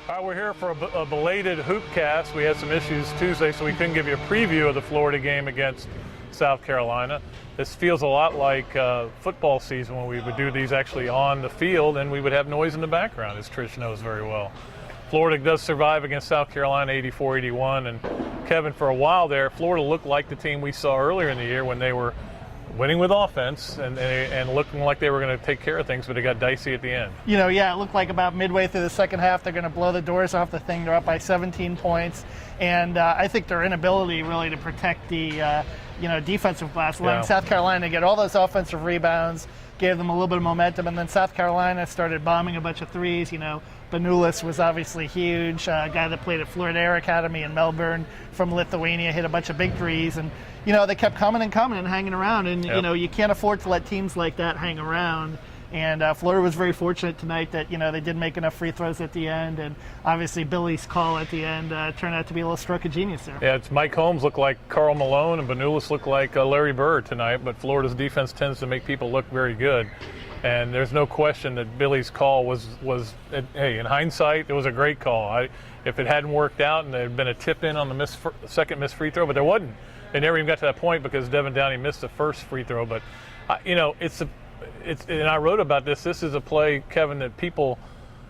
All right, we're here for a belated Hoopcast. We had some issues Tuesday, so we couldn't give you a preview of the Florida game against South Carolina. This feels a lot like football season when we would do these actually on the field and we would have noise in the background, as Trish knows very well. Florida does survive against South Carolina 84-81, and Kevin, for a while there, Florida looked like the team we saw earlier in the year when they were winning with offense and looking like they were going to take care of things, but it got dicey at the end. You know, yeah, it looked like about midway through the second half they're going to blow the doors off the thing. They're up by 17 points, and I think their inability really to protect the defensive glass, letting South Carolina get all those offensive rebounds, gave them a little bit of momentum, and then South Carolina started bombing a bunch of threes. You know, Banulis was obviously huge, a guy that played at Florida Air Academy in Melbourne from Lithuania, hit a bunch of big threes, and they kept coming and hanging around, and you can't afford to let teams like that hang around. And Florida was very fortunate tonight that they did make enough free throws at the end, and obviously Billy's call at the end turned out to be a little stroke of genius there. Yeah, it's Mike Holmes looked like Karl Malone, and Banulis looked like Larry Bird tonight, but Florida's defense tends to make people look very good. And there's no question that Billy's call was hey, in hindsight, it was a great call. If it hadn't worked out and there had been a tip in on the second missed free throw, but there wasn't. They never even got to that point because Devin Downey missed the first free throw. But and I wrote about this. This is a play, Kevin, that people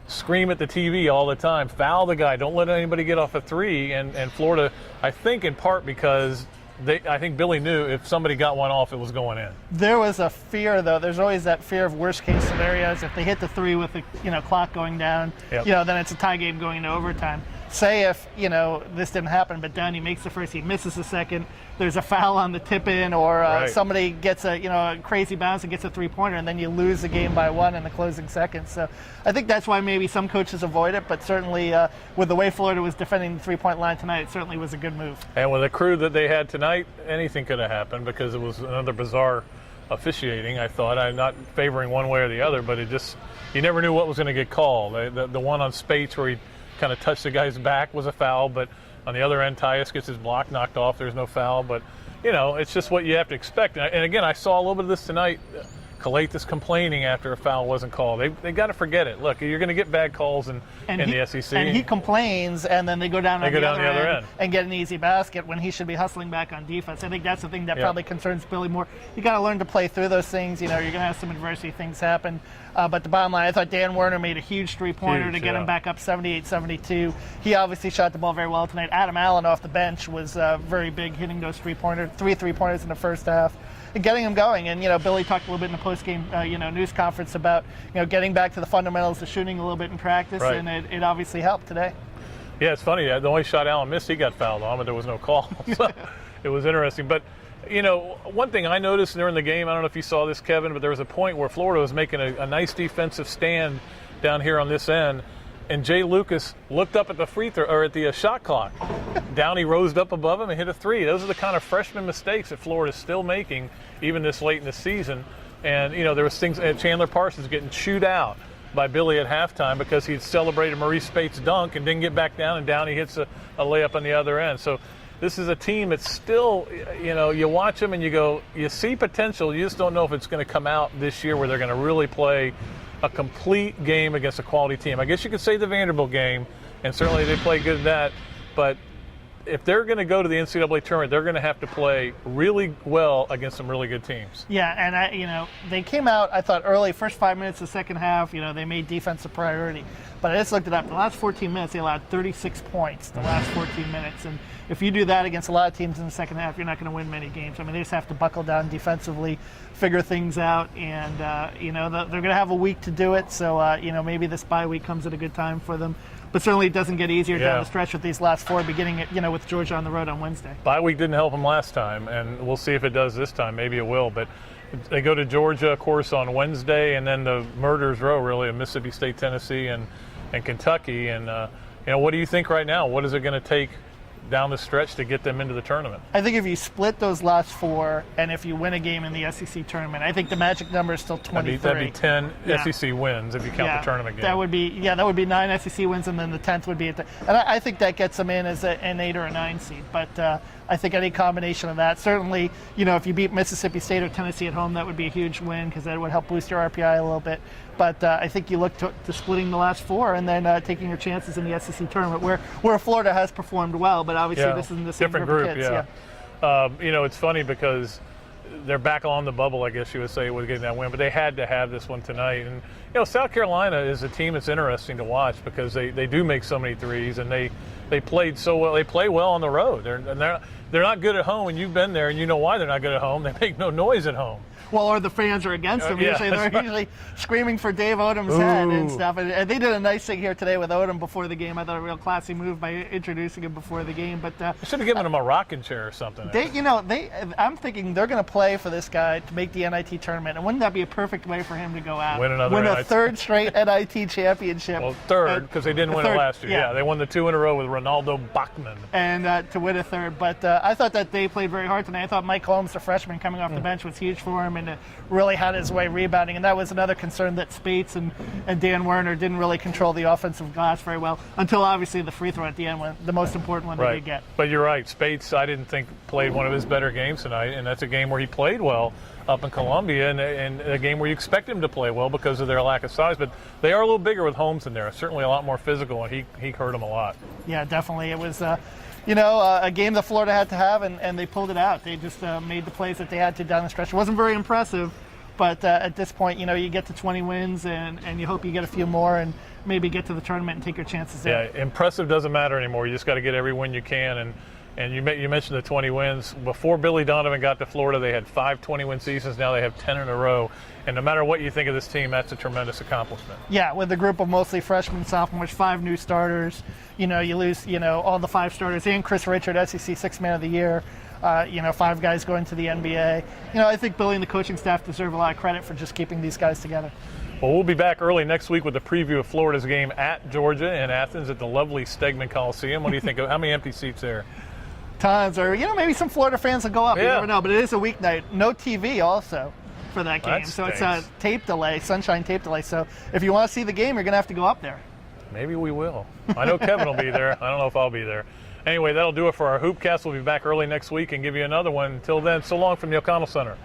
scream at the TV all the time. Foul the guy. Don't let anybody get off a three. And Florida, I think in part because I think Billy knew if somebody got one off, it was going in. There was a fear, though. There's always that fear of worst-case scenarios. If they hit the three with the clock going down, then it's a tie game going into overtime. Say if this didn't happen, but Downey makes the first, he misses the second. There's a foul on the tip-in, or somebody gets a crazy bounce and gets a three-pointer, and then you lose the game by one in the closing seconds. So I think that's why maybe some coaches avoid it, but certainly with the way Florida was defending the three-point line tonight, it certainly was a good move. And with the crew that they had tonight, anything could have happened because it was another bizarre officiating, I thought. I'm not favoring one way or the other, but you never knew what was going to get called. The one on Spates where he kind of touched the guy's back was a foul, but on the other end, Tyus gets his block knocked off. There's no foul, but it's just what you have to expect. And again, I saw a little bit of this tonight. Calates complaining after a foul wasn't called. They got to forget it. Look, you're going to get bad calls in the SEC. And he complains, and then they go down on the other end and get an easy basket when he should be hustling back on defense. I think that's the thing that probably concerns Billy more. You got to learn to play through those things. You're going to have some adversity, things happen. But the bottom line, I thought Dan Werner made a huge three-pointer to get him back up 78-72. He obviously shot the ball very well tonight. Adam Allen off the bench was very big, hitting those three three-pointers in the first half and getting him going. And, Billy talked a little bit in the post-game, news conference about, getting back to the fundamentals of shooting a little bit in practice, and it obviously helped today. Yeah, it's funny. The only shot Allen missed, he got fouled on, but there was no call. So it was interesting. But, one thing I noticed during the game, I don't know if you saw this, Kevin, but there was a point where Florida was making a nice defensive stand down here on this end, and Jay Lucas looked up at the free throw or at the shot clock. Downey rose up above him and hit a three. Those are the kind of freshman mistakes that Florida's still making, even this late in the season. And there was things. Chandler Parsons getting chewed out by Billy at halftime because he'd celebrated Maurice Spates' dunk and didn't get back down, and Downey hits a layup on the other end. So this is a team that's still, you watch them and you go, you see potential. You just don't know if it's going to come out this year where they're going to really play a complete game against a quality team. I guess you could say the Vanderbilt game, and certainly they played good in that, but if they're going to go to the NCAA tournament, they're going to have to play really well against some really good teams. Yeah, and they came out, I thought, early, first 5 minutes of the second half, they made defense a priority. But I just looked it up. The last 14 minutes, they allowed 36 points the last 14 minutes. And if you do that against a lot of teams in the second half, you're not going to win many games. I mean, they just have to buckle down defensively, figure things out, and, they're going to have a week to do it. So, maybe this bye week comes at a good time for them. But certainly it doesn't get easier down the stretch with these last four, beginning, with Georgia on the road on Wednesday. Bye week didn't help them last time, and we'll see if it does this time. Maybe it will. But they go to Georgia, of course, on Wednesday, and then the murder's row, really, of Mississippi State, Tennessee, and Kentucky. And, what do you think right now? What is it going to take down the stretch to get them into the tournament? I think if you split those last four, and if you win a game in the SEC tournament, I think the magic number is still 23. That'd be 10 SEC wins if you count the tournament game. That would be 9 SEC wins, and then the 10th would be and I think that gets them in as an 8 or a 9 seed. But I think any combination of that, certainly, if you beat Mississippi State or Tennessee at home, that would be a huge win because that would help boost your RPI a little bit. But I think you look to splitting the last 4 and then taking your chances in the SEC tournament, where Florida has performed well, but obviously this isn't the same different group of group. kids. It's funny because they're back on the bubble, I guess you would say, with getting that win, but they had to have this one tonight. And South Carolina is a team that's interesting to watch because they do make so many threes, and they played so well. They play well on the road. They're not good at home, and you've been there, and you know why they're not good at home. They make no noise at home. Well, or the fans are against them. Yeah, They're usually screaming for Dave Odom's head and stuff. And they did a nice thing here today with Odom before the game. I thought a real classy move by introducing him before the game. But I should have given him a rocking chair or something. I'm thinking they're going to play for this guy to make the NIT tournament. And wouldn't that be a perfect way for him to go out? Win a third straight NIT championship. Well, third, because they didn't win it last year. Yeah, they won the 2 in a row with Ronaldo Bachman. And to win a third. But I thought that they played very hard tonight. I thought Mike Holmes, the freshman coming off the bench, was huge for him and really had his way rebounding. And that was another concern that Spates and Dan Werner didn't really control the offensive glass very well until obviously the free throw at the end, the most important one they did get. But you're right. Spates, I didn't think played one of his better games tonight, and that's a game where he played well up in Columbia and a game where you expect him to play well because of their lack of size. But they are a little bigger with Holmes in there. Certainly a lot more physical, and he hurt him a lot. Yeah, definitely. It was a game that Florida had to have, and they pulled it out. They just made the plays that they had to down the stretch. It wasn't very impressive, but at this point, you get to 20 wins, and you hope you get a few more and maybe get to the tournament and take your chances there. Yeah, impressive doesn't matter anymore. You just got to get every win you can. And you mentioned the 20 wins. Before Billy Donovan got to Florida, they had 5 20-win seasons. Now they have 10 in a row. And no matter what you think of this team, that's a tremendous accomplishment. Yeah, with a group of mostly freshmen, sophomores, 5 new starters. You lose, all the 5 starters and Chris Richard, SEC Sixth Man of the Year. 5 guys going to the NBA. I think Billy and the coaching staff deserve a lot of credit for just keeping these guys together. Well, we'll be back early next week with a preview of Florida's game at Georgia in Athens at the lovely Stegman Coliseum. What do you think of how many empty seats there? Tons, or maybe some Florida fans will go up. Yeah. You never know, but it is a weeknight. No TV also for that game, so it's a tape delay, sunshine tape delay. So if you want to see the game, you're going to have to go up there. Maybe we will. I know Kevin will be there. I don't know if I'll be there. Anyway, that'll do it for our Hoopcast. We'll be back early next week and give you another one. Until then, so long from the O'Connell Center.